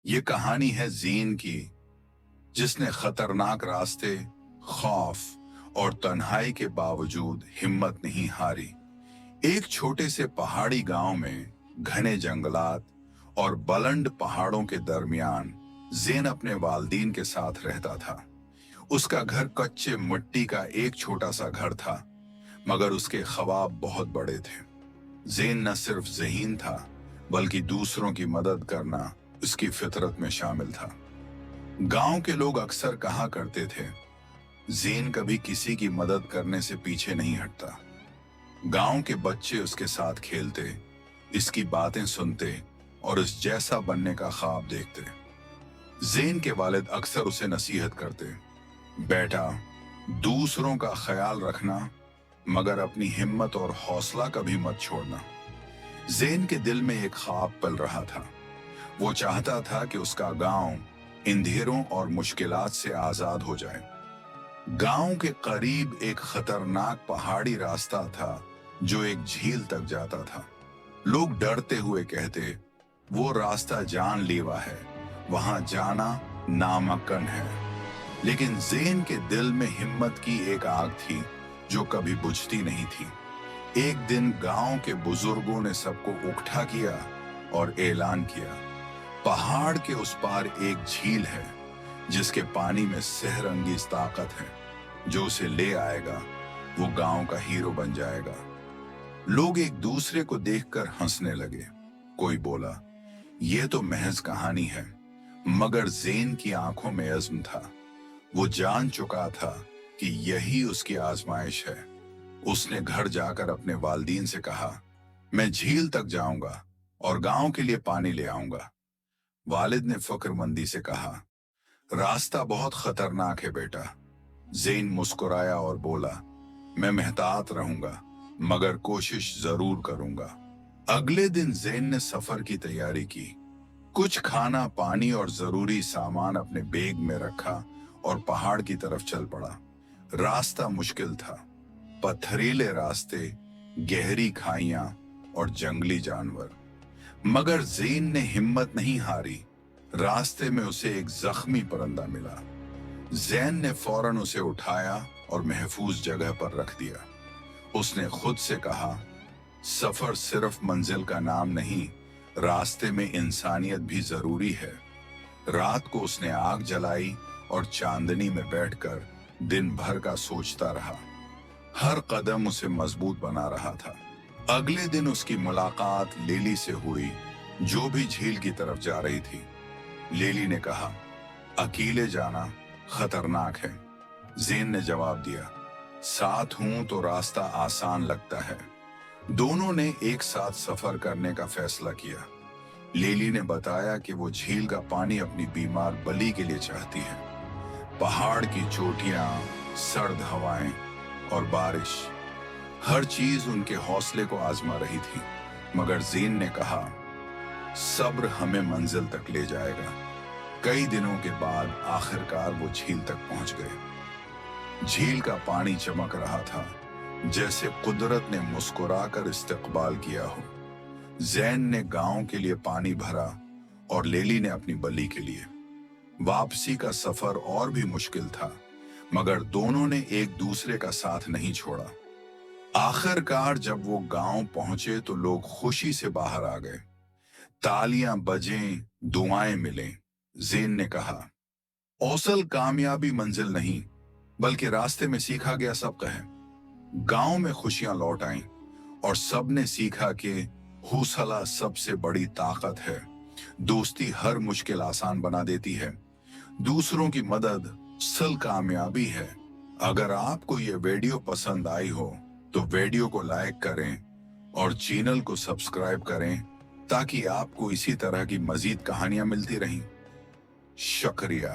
ये कहानी है ज़ीन की, जिसने खतरनाक रास्ते, खौफ और तन्हाई के बावजूद हिम्मत नहीं हारी। एक छोटे से पहाड़ी गांव में घने जंगलात और बुलंद पहाड़ों के दरमियान ज़ेन अपने वालिदैन के साथ रहता था। उसका घर कच्चे मिट्टी का एक छोटा सा घर था, मगर उसके ख्वाब बहुत बड़े थे। ज़ेन न सिर्फ ज़हीन था, बल्कि दूसरों की मदद करना उसकी फितरत में शामिल था। गांव के लोग अक्सर कहा करते थे, ज़ेन कभी किसी की मदद करने से पीछे नहीं हटता। गांव के बच्चे उसके साथ खेलते, इसकी बातें सुनते और इस जैसा बनने का ख्वाब देखते। ज़ेन के वालिद अक्सर उसे नसीहत करते, बेटा, दूसरों का ख्याल रखना, मगर अपनी हिम्मत और हौसला कभी मत छोड़ना। ज़ेन के दिल में एक ख्वाब पल रहा था। वो चाहता था कि उसका गांव अंधेरों और मुश्किलात से आजाद हो जाए। गांव के करीब एक खतरनाक पहाड़ी रास्ता था जो एक झील तक जाता था। लोग डरते हुए कहते, वो रास्ता जानलेवा है, वहां जाना नामुमकिन है। लेकिन ज़ेन के दिल में हिम्मत की एक आग थी जो कभी बुझती नहीं थी। एक दिन गांव के बुजुर्गों ने सबको इकट्ठा किया और ऐलान किया, पहाड़ के उस पार एक झील है जिसके पानी में सेहरंगीज ताकत है। जो उसे ले आएगा वो गांव का हीरो बन जाएगा। लोग एक दूसरे को देखकर हंसने लगे। कोई बोला, यह तो महज कहानी है, मगर ज़ेन की आंखों में अज़्म था। वो जान चुका था कि यही उसकी आजमाइश है। उसने घर जाकर अपने वालिदैन से कहा, मैं झील तक जाऊंगा और गांव के लिए पानी ले आऊंगा। वालिद ने फक्रमंदी से कहा, रास्ता बहुत खतरनाक है बेटा। ज़ेन मुस्कुराया और बोला, मैं मेहतात रहूंगा, मगर कोशिश जरूर करूंगा। अगले दिन ज़ेन ने सफर की तैयारी की। कुछ खाना, पानी और जरूरी सामान अपने बैग में रखा और पहाड़ की तरफ चल पड़ा। रास्ता मुश्किल था, पथरीले रास्ते, गहरी खाइयां और जंगली जानवर, मगर ज़ेन ने हिम्मत नहीं हारी। रास्ते में उसे एक जख्मी परिंदा मिला। ज़ेन ने फौरन उसे उठाया और महफूज जगह पर रख दिया। उसने खुद से कहा, सफर सिर्फ मंजिल का नाम नहीं, रास्ते में इंसानियत भी जरूरी है। रात को उसने आग जलाई और चांदनी में बैठकर दिन भर का सोचता रहा। हर कदम उसे मजबूत बना रहा था। अगले दिन उसकी मुलाकात लेली से हुई, जो भी झील की तरफ जा रही थी। लेली ने कहा, अकेले जाना खतरनाक है। ज़ेन ने जवाब दिया, साथ हूं तो रास्ता आसान लगता है। दोनों ने एक साथ सफर करने का फैसला किया। लेली ने बताया कि वो झील का पानी अपनी बीमार बली के लिए चाहती है। पहाड़ की चोटियां, सर्द हवाएं और बारिश, हर चीज उनके हौसले को आजमा रही थी। मगर ज़ेन ने कहा, सब्र हमें मंजिल तक ले जाएगा। कई दिनों के बाद आखिरकार वो झील तक पहुंच गए। झील का पानी चमक रहा था, जैसे कुदरत ने मुस्कुराकर इस्तकबाल किया हो। ज़ेन ने गांव के लिए पानी भरा और लेली ने अपनी बली के लिए। वापसी का सफर और भी मुश्किल था, मगर दोनों ने एक दूसरे का साथ नहीं छोड़ा। आखिरकार जब वो गांव पहुंचे तो लोग खुशी से बाहर आ गए। तालियां बजें, दुआएं मिलें। ज़ेन ने कहा, औसल कामयाबी मंजिल नहीं, बल्कि रास्ते में सीखा गया सबक है। गांव में खुशियां लौट आईं और सबने सीखा कि हौसला सबसे बड़ी ताकत है। दोस्ती हर मुश्किल आसान बना देती है। दूसरों की मदद असल कामयाबी है। अगर आपको ये वीडियो पसंद आई हो तो वीडियो को लाइक करें और चैनल को सब्सक्राइब करें, ताकि आपको इसी तरह की मजीद कहानियां मिलती रहें। शुक्रिया।